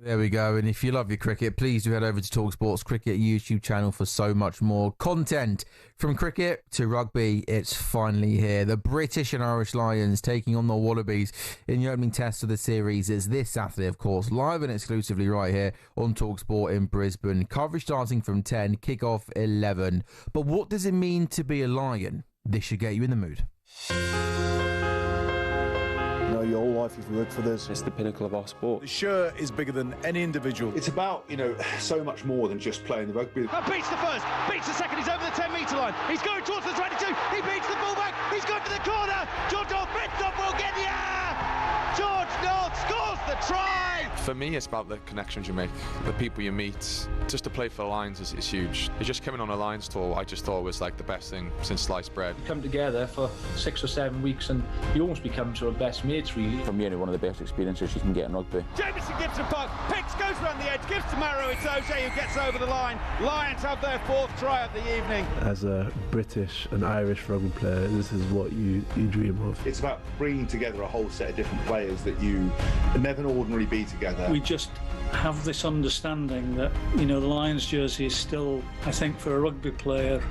There we go. And if you love your cricket, please do head over to talkSPORT's cricket YouTube channel for so much more content. From cricket to rugby, it's finally here. The British and Irish Lions taking on the Wallabies in the opening test of the series is this Saturday, of course, live and exclusively right here on talkSPORT in Brisbane. Coverage starting from 10, kick-off 11. But what does it mean to be a Lion? This should get you in the mood. Your whole life you've worked for this. It's the pinnacle of our sport. The shirt is bigger than any individual. It's about, so much more than just playing the rugby. Beats the first, beats the second, he's over the 10-metre line. He's going towards the 22, he beats the fullback, he's gone to the corner. George North, Brentford will get the air. George North scores the try. For me, it's about the connections you make, the people you meet. Just to play for the Lions is huge. Just coming on a Lions tour, I just thought was like the best thing since sliced bread. Come together for 6 or 7 weeks and you almost become sort of best mates, really. For me, one of the best experiences you can get in rugby. Jamieson gives a puck, picks, goes round the edge, gives to Maro, it's O'Shea who gets over the line. Lions have their 4th try of the evening. As a British and Irish rugby player, this is what you dream of. It's about bringing together a whole set of different players that you never ordinarily be together. We just have this understanding that, the Lions jersey is still, I think, for a rugby player,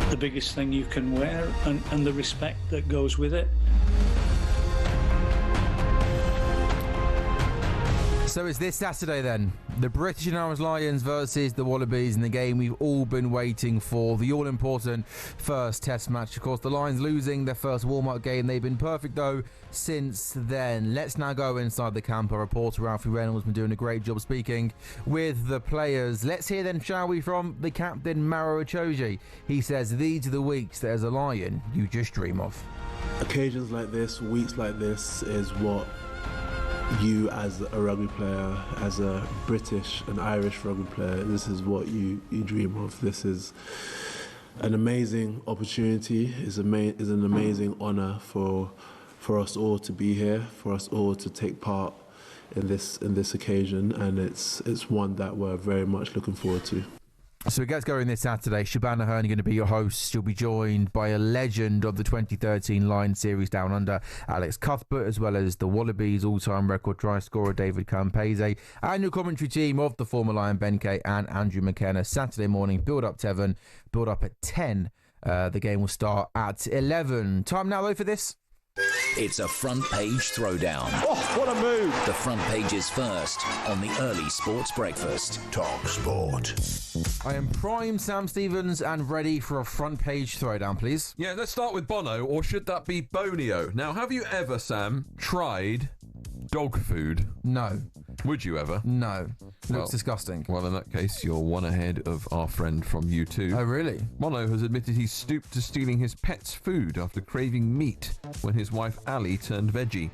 the biggest thing you can wear, and the respect that goes with it. So it's this Saturday then, the British and Irish Lions versus the Wallabies in the game we've all been waiting for, the all-important first Test match. Of course, the Lions losing their first warm-up game. They've been perfect, though, since then. Let's now go inside the camp. Our reporter, Ralphie Reynolds, has been doing a great job speaking with the players. Let's hear then, shall we, from the captain, Maro Itoje. He says, these are the weeks that as a Lion, you just dream of. Occasions like this, weeks like this, is what you as a rugby player, as a British and Irish rugby player, this is what you dream of. This is an amazing opportunity, is an amazing honour for us all to be here, for us all to take part in this occasion, and it's one that we're very much looking forward to. So it gets going this Saturday. Shabana Hearn going to be your host. She'll be joined by a legend of the 2013 Lions series Down Under, Alex Cuthbert, as well as the Wallabies all-time record try scorer David Campese, and your commentary team of the former Lion Ben Kay and Andrew McKenna. Saturday morning, build up 7, build up at 10. The game will start at 11. Time now though for this. It's a front page throwdown. Oh, what a move! The front page is first on the early sports breakfast. Talk Sport. I am primed, Sam Stevens, and ready for a front page throwdown, please. Yeah, let's start with Bono, or should that be Bonio? Now, have you ever, Sam, tried dog food? No. Would you ever? No. Looks disgusting. Well, in that case, you're one ahead of our friend from U2. Oh, really? Bono has admitted he stooped to stealing his pet's food after craving meat when his wife Ali turned veggie.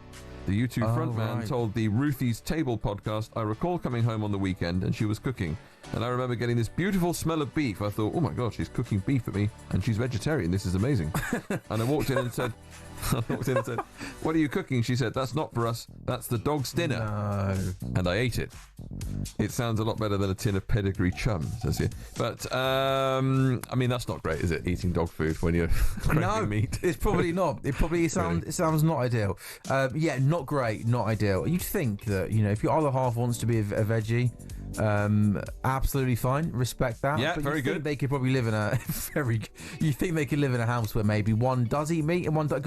The U2 frontman told the Ruthie's Table podcast, "I recall coming home on the weekend and she was cooking. And I remember getting this beautiful smell of beef. I thought, oh my God, she's cooking beef for me and she's vegetarian. This is amazing." And I walked in and said, "What are you cooking?" She said, "That's not for us. That's the dog's dinner." No. And I ate it. It sounds a lot better than a tin of pedigree chum, says he. But, I mean, that's not great, is it? Eating dog food when you're craving meat. It's probably not. It probably sounds not ideal. Yeah, not great, not ideal. You'd think that, if your other half wants to be a veggie, absolutely fine, respect that. Yeah, but very good. They could probably live in a you think they could live in a house where maybe one does eat meat and one does,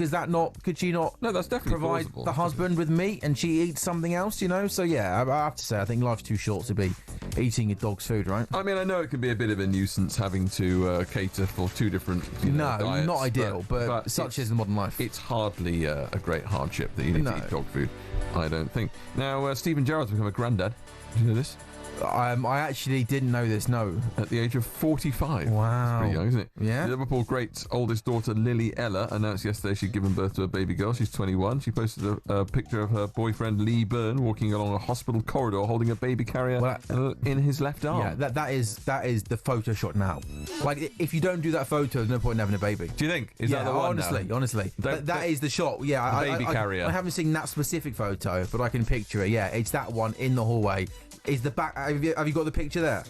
could she not? No, that's definitely provide plausible. The husband with meat and she eats something else, So yeah, I have to say, I think life's too short to be eating a dog's food, right? I mean, I know it can be a bit of a nuisance having to cater for two different diets, not ideal, but such is the modern life. It's hardly a great hardship that you need to eat dog food, I don't think. Now, Stephen Gerrard's become a granddad. Did you know this? I actually didn't know this, no. At the age of 45. Wow. That's pretty young, isn't it? Yeah. The Liverpool great's oldest daughter, Lily Ella, announced yesterday she'd given birth to a baby girl. She's 21. She posted a picture of her boyfriend, Lee Byrne, walking along a hospital corridor holding a baby carrier in his left arm. Yeah, that is the photo shot now. Like, if you don't do that photo, there's no point in having a baby. Do you think? Is that the one honestly. That is the shot. Yeah, baby carrier. I haven't seen that specific photo, but I can picture it. Yeah, it's that one in the hallway. Is the back? Have you got the picture there?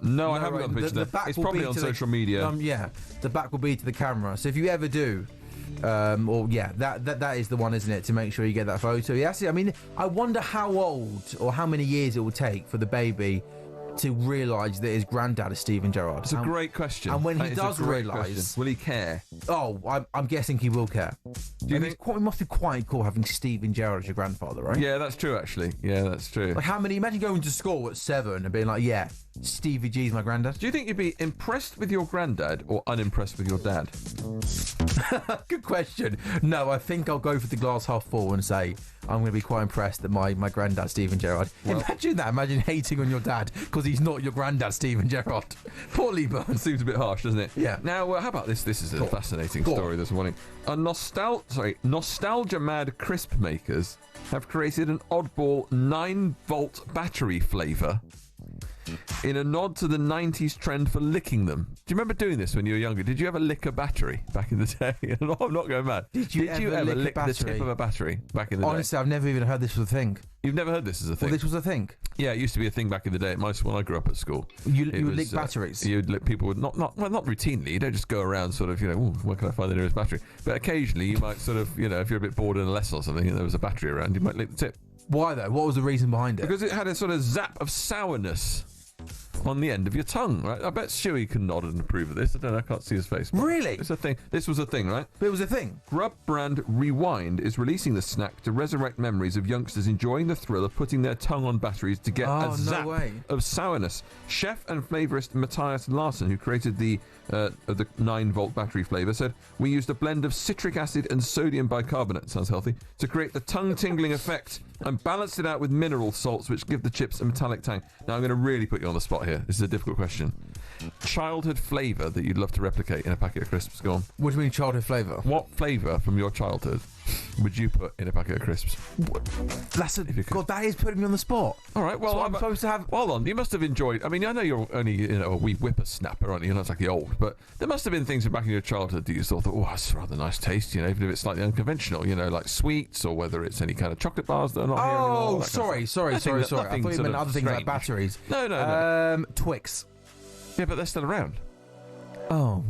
No, I haven't got the picture there. It's probably on social media. Yeah, the back will be to the camera. So if you ever do, that is the one, isn't it? To make sure you get that photo. Yeah, see, I mean, I wonder how old or how many years it will take for the baby to realise that his granddad is Stephen Gerrard. It's a great question. And when he does realise, will he care? Oh, I'm guessing he will care. Do you think? It must be quite cool having Stephen Gerrard as your grandfather, right? Yeah, that's true, actually. Yeah, that's true. Like, imagine going to school at 7 and being like, yeah, Stevie G's my granddad. Do you think you'd be impressed with your granddad or unimpressed with your dad? Good question. No, I think I'll go for the glass half full and say I'm going to be quite impressed that my granddad, Steven Gerrard. Well, imagine that. Imagine hating on your dad because he's not your granddad, Steven Gerrard. Poorly Burns. Seems a bit harsh, doesn't it? Yeah. Now, how about this? This is a fascinating story this morning. Nostalgia-mad crisp makers have created an oddball 9-volt battery flavour in a nod to the 90s trend for licking them. Do you remember doing this when you were younger? Did you ever lick a battery back in the day? No, I'm not going mad. Did you ever lick the tip of a battery back in the day? Honestly, I've never even heard this was a thing. You've never heard this as a thing? Well, this was a thing? Yeah, it used to be a thing back in the day at when I grew up at school. You would lick batteries? You'd lick people with, not routinely. You don't just go around sort of, where can I find the nearest battery? But occasionally you might sort of, if you're a bit bored in a lesson or something and there was a battery around, you might lick the tip. Why though? What was the reason behind it? Because it had a sort of zap of sourness on the end of your tongue, right? I bet Stewie can nod and approve of this. I don't know, I can't see his face. Really? It's a thing. This was a thing, right? It was a thing. Grub brand Rewind is releasing the snack to resurrect memories of youngsters enjoying the thrill of putting their tongue on batteries to get a zap of sourness. Chef and flavorist Matthias Larsen, who created the 9-volt battery flavour, said, "We used a blend of citric acid and sodium bicarbonate," sounds healthy, "to create the tongue-tingling effect and balanced it out with mineral salts which give the chips a metallic tang." Now I'm going to really put you on the spot here. This is a difficult question. Childhood flavour that you'd love to replicate in a packet of crisps. Go on. What do you mean childhood flavour? What flavour from your childhood would you put in a packet of crisps? God, that is putting me on the spot. All right, well, so I'm supposed to have... Hold on, you must have enjoyed... I mean, I know you're only a wee whippersnapper, aren't you? You're not exactly old, but there must have been things back in your childhood that you thought, oh, that's a rather nice taste, even if it's slightly unconventional, like sweets, or whether it's any kind of chocolate bars that are not here anymore. Oh, sorry. I thought you meant other things like batteries. No. Twix. Yeah, but they're still around. Oh.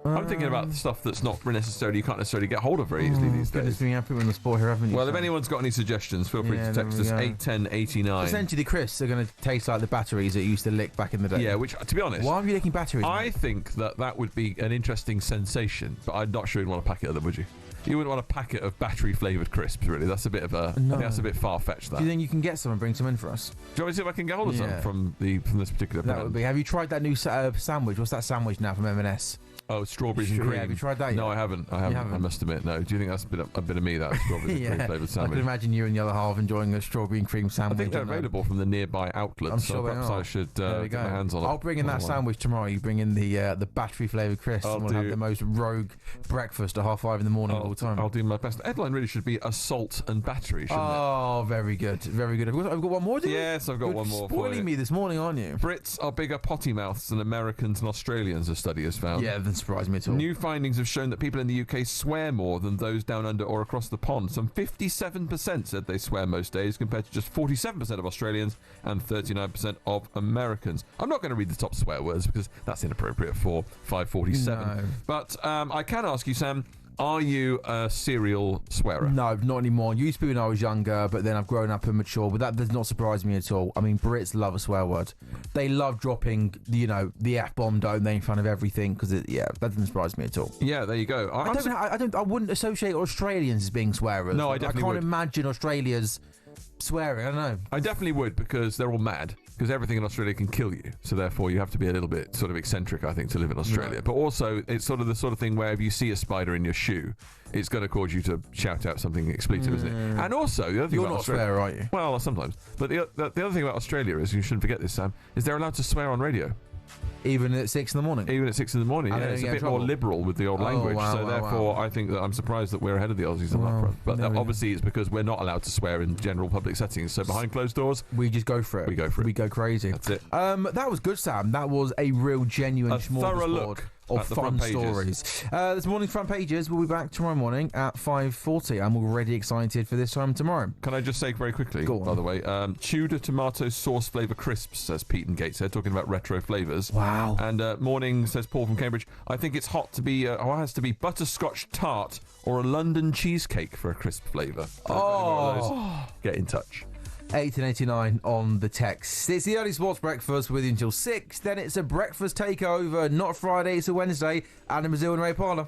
I'm thinking about stuff that's not necessarily, you can't necessarily get hold of very easily these days. Goodness me, I've put on the spot here, haven't you? Well, if anyone's got any suggestions, feel free to text us 81089. Essentially, the crisps are going to taste like the batteries that you used to lick back in the day. Yeah, which, to be honest... Why are you licking batteries? I think that would be an interesting sensation, but I'm not sure you'd want a packet of them, would you? You wouldn't want a packet of battery-flavoured crisps, really. That's a bit of a... No. I think that's a bit far-fetched, that. Do you think you can get some and bring some in for us? Do you want me to see if I can get hold of some from this particular brand? That would be... Have you tried that new sandwich? What's that sandwich now from M&S? Oh, strawberries and cream. Yeah, have you tried that yet? No, I haven't. I must admit, no. Do you think that's a bit of me, that strawberries and cream flavoured sandwich? I can imagine you and the other half enjoying a strawberry and cream sandwich. I think they're available from the nearby outlets. I'm sure perhaps I should get my hands on it. I'll bring in that sandwich tomorrow. You bring in the battery flavoured crisps, and we'll have the most rogue breakfast at 5:30 in the morning of all time. I'll do my best. The headline really should be assault and battery, shouldn't it? Oh, very good. Very good. I've got one more, do you? Yes, I've got one more. Spoiling me this morning, aren't you? Brits are bigger potty mouths than Americans and Australians, a study has found. Yeah, that doesn't surprise me at all. New findings have shown that people in the UK swear more than those down under or across the pond. Some 57% said they swear most days, compared to just 47% of Australians and 39% of Americans. I'm not going to read the top swear words because that's inappropriate for 5:47. No. But I can ask you, Sam, are you a serial swearer? No, not anymore. Used to be when I was younger, but then I've grown up and mature. But that does not surprise me at all. I mean, Brits love a swear word. They love dropping, the F-bomb, don't they, in front of everything? Because that doesn't surprise me at all. Yeah, there you go. I wouldn't associate Australians as being swearers. No, I definitely can't imagine Australia's swearing. I don't know. I definitely would, because they're all mad. Because everything in Australia can kill you, so therefore you have to be a little bit sort of eccentric, I think, to live in Australia. Right. But also, it's sort of the sort of thing where if you see a spider in your shoe, it's going to cause you to shout out something expletive, isn't it? And also, the other thing You're about not Australia, swear, are you? Well, sometimes. But the other thing about Australia is, you shouldn't forget this, Sam, is they're allowed to swear on radio. Even at 6 in the morning? Even at 6 in the morning, yeah. It's a bit more liberal with the old language. Therefore, I think that I'm surprised that we're ahead of the Aussies on that front. But obviously, it's because we're not allowed to swear in general public settings. So behind closed doors, we just go for it. We go for it. We go crazy. That's it. That was good, Sam. That was a real genuine thorough look of fun stories. This morning's front pages. We'll be back tomorrow morning at 5:40. I'm already excited for this time tomorrow. Can I just say very quickly, by the way, Tudor tomato sauce flavour crisps, says Pete and Gateshead, talking about retro flavours. Wow. And morning, says Paul from Cambridge, I think it's hot to be, it has to be butterscotch tart or a London cheesecake for a crisp flavour. Get in touch. 1889 on the text. It's the early sports breakfast with you until 6. Then it's a breakfast takeover. Not Friday, it's a Wednesday. Adam Brazil and Ray Parler.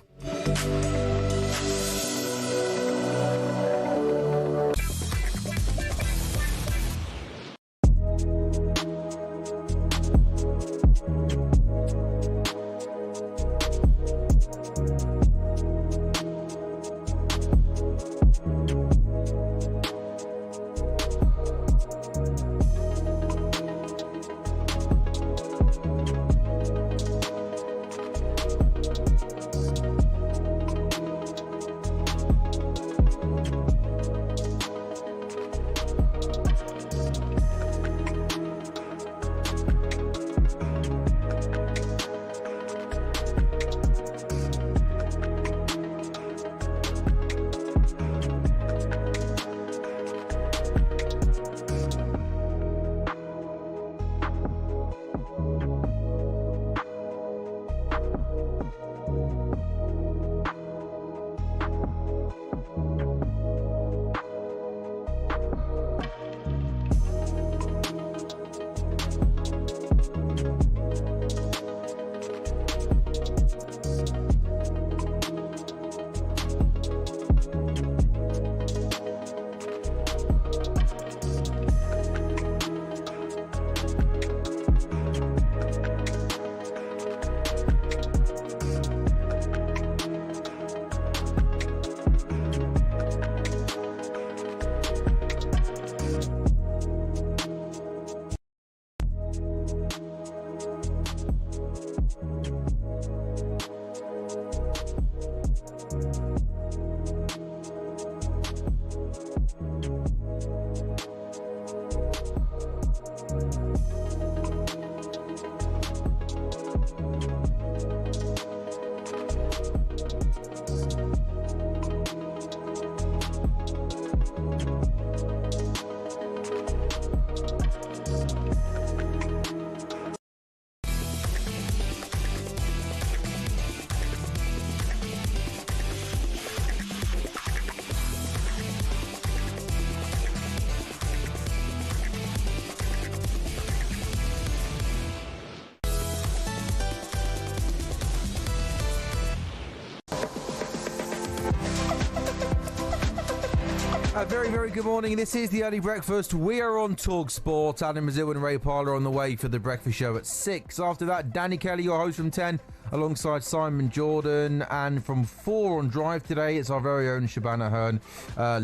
Very, very good morning. This is the Early Breakfast. We are on talkSPORT. Adam Brazil and Ray Parler on the way for the breakfast show at 6. After that, Danny Kelly, your host from 10, alongside Simon Jordan. And from 4 on Drive today, it's our very own Shabana Hearn,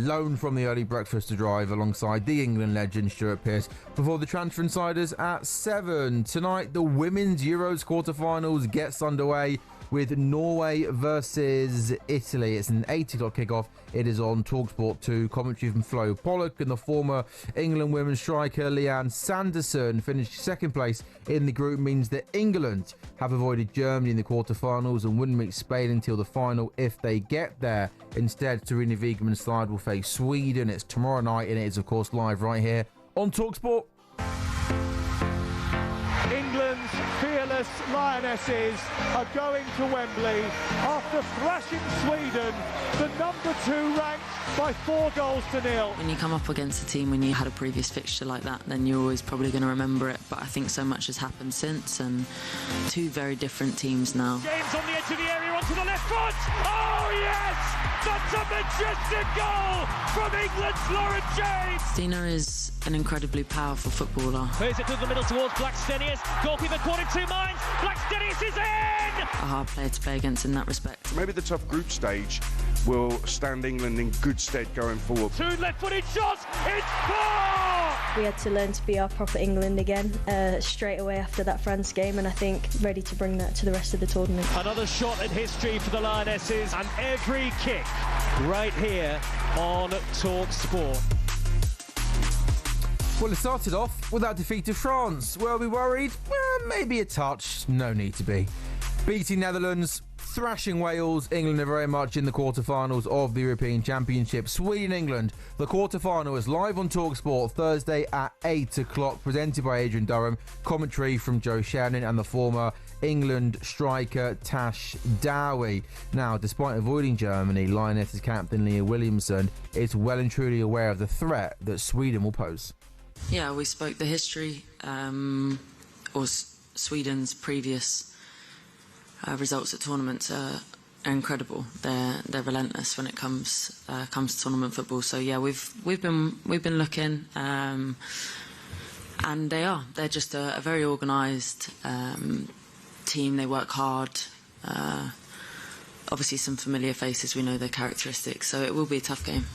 loaned from the Early Breakfast to Drive alongside the England legend Stuart Pearce. Before the Transfer Insiders at 7. Tonight, the Women's Euros quarterfinals gets underway with Norway versus Italy. It's an 8 o'clock kickoff. It is on talkSPORT 2. Commentary from Flo Pollock, and the former England women's striker Leanne Sanderson finished second place in the group, means that England have avoided Germany in the quarterfinals and wouldn't meet Spain until the final if they get there. Instead, Serena Wiegman's side will face Sweden. It's tomorrow night, and it is, of course, live right here on talkSPORT. England's fearless Lionesses are going to Wembley after thrashing Sweden, the number 2 ranked, by 4 goals to nil. When you come up against a team when you had a previous fixture like that, then you're always probably going to remember it. But I think so much has happened since, and 2 very different teams now. James on the edge of the area onto the left foot. Oh yes! That's a majestic goal from England's Lauren James. Stina is an incredibly powerful footballer. Plays it to the middle towards Blackstenius. Goalkeeper caught in 2 minds. Blackstenius is in! A hard player to play against in that respect. Maybe the tough group stage will stand England in good stead going forward. 2 left-footed shots. It's 4! We had to learn to be our proper England again straight away after that France game, and I think ready to bring that to the rest of the tournament. Another shot at history for the Lionesses, and every kick right here on talkSPORT. Well, it started off with that defeat to France. Were we worried? Well, maybe a touch. No need to be. Beating Netherlands, thrashing Wales, England are very much in the quarterfinals of the European Championship. Sweden-England, the quarterfinal is live on talkSPORT Thursday at 8 o'clock, presented by Adrian Durham. Commentary from Joe Shannon and the former England striker Tash Dowie. Now, despite avoiding Germany, Lionesses captain Leah Williamson is well and truly aware of the threat that Sweden will pose. Yeah, we spoke the history, Sweden's previous results at tournaments are incredible. They're relentless when it comes to tournament football. So yeah, we've been looking, and they're just a very organised team. They work hard. Obviously, some familiar faces. We know their characteristics, so it will be a tough game.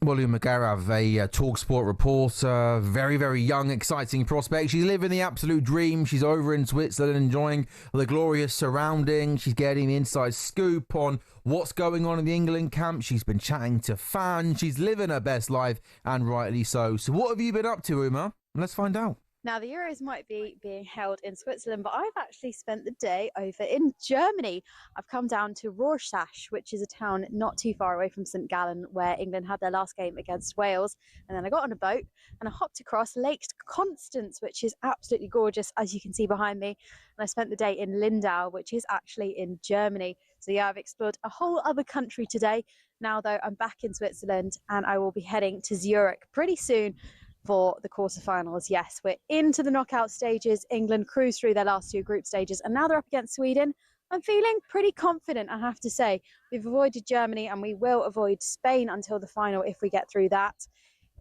William McGarrav, a talkSPORT reporter, very, very young, exciting prospect. She's living the absolute dream. She's over in Switzerland enjoying the glorious surroundings. She's getting the inside scoop on what's going on in the England camp. She's been chatting to fans. She's living her best life, and rightly so. So what have you been up to, Uma? Let's find out. Now, the Euros might be being held in Switzerland, but I've actually spent the day over in Germany. I've come down to Rorschach, which is a town not too far away from St Gallen, where England had their last game against Wales. And then I got on a boat and I hopped across Lake Constance, which is absolutely gorgeous, as you can see behind me. And I spent the day in Lindau, which is actually in Germany. So yeah, I've explored a whole other country today. Now, though, I'm back in Switzerland and I will be heading to Zurich pretty soon for the quarterfinals. Yes, we're into the knockout stages. England cruised through their last 2 group stages and now they're up against Sweden. I'm feeling pretty confident, I have to say. We've avoided Germany and we will avoid Spain until the final if we get through that.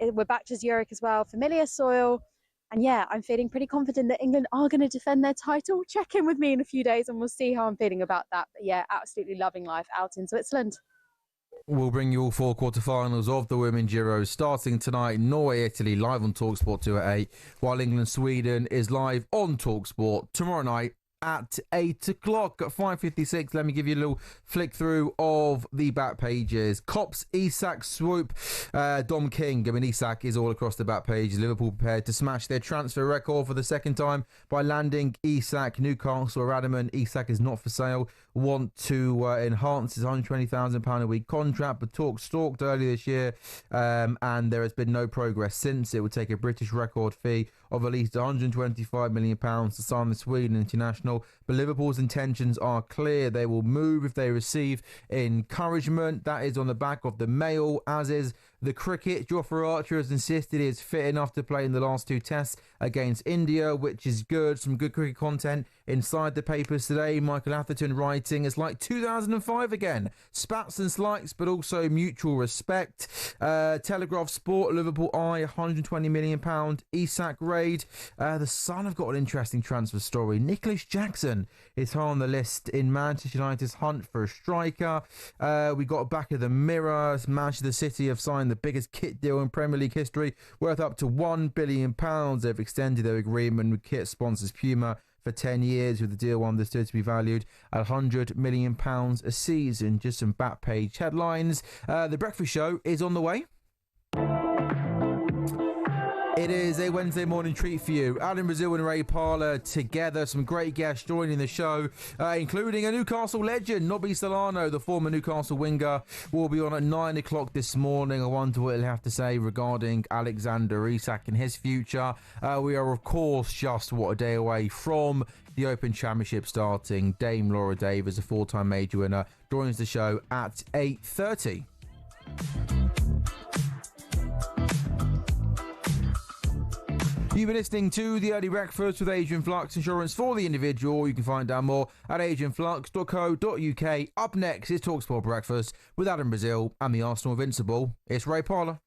We're back to Zurich as well, familiar soil. And yeah, I'm feeling pretty confident that England are going to defend their title. Check in with me in a few days and we'll see how I'm feeling about that. But yeah, absolutely loving life out in Switzerland. We'll bring you all 4 quarterfinals of the Women's Euros starting tonight. Norway-Italy live on talkSPORT 2 at 8, while England-Sweden is live on talkSPORT tomorrow night at 8 o'clock at 5:56. Let me give you a little flick through of the back pages. Kops, Isak, swoop, Dom King. I mean, Isak is all across the back page. Liverpool prepared to smash their transfer record for the second time by landing Isak. Newcastle are adamant Isak is not for sale. Want to enhance his £120,000 a week contract, but talk stalked earlier this year, and there has been no progress since. It would take a British record fee of at least £125 million to sign the Sweden international. But Liverpool's intentions are clear. They will move if they receive encouragement. That is on the back of the Mail, as is the cricket, Jofra Archer has insisted he is fit enough to play in the last 2 tests against India, which is good. Some good cricket content inside the papers today. Michael Atherton writing, it's like 2005 again. Spats and slights, but also mutual respect. Telegraph Sport, Liverpool Eye, £120 million. Isak raid. The Sun have got an interesting transfer story. Nicholas Jackson is high on the list in Manchester United's hunt for a striker. We got back of the Mirror. Manchester City have signed the biggest kit deal in Premier League history, worth up to £1 billion. They've extended their agreement with kit sponsors Puma for 10 years, with the deal understood to be valued at £100 million a season. Just some back page headlines. The Breakfast Show is on the way. It is a Wednesday morning treat for you. Alan Brazil and Ray Parlour together. Some great guests joining the show, including a Newcastle legend, Nobby Solano, the former Newcastle winger, will be on at 9 o'clock this morning. I wonder what he'll have to say regarding Alexander Isak and his future. We are, of course, just a day away from the Open Championship starting. Dame Laura Davis, a 4-time major winner, joins the show at 8:30. You've been listening to The Early Breakfast with Adrian Flux, insurance for the individual. You can find out more at adrianflux.co.uk. Up next is talkSPORT Breakfast with Adam Brazil and the Arsenal Invincible. It's Ray Parlour.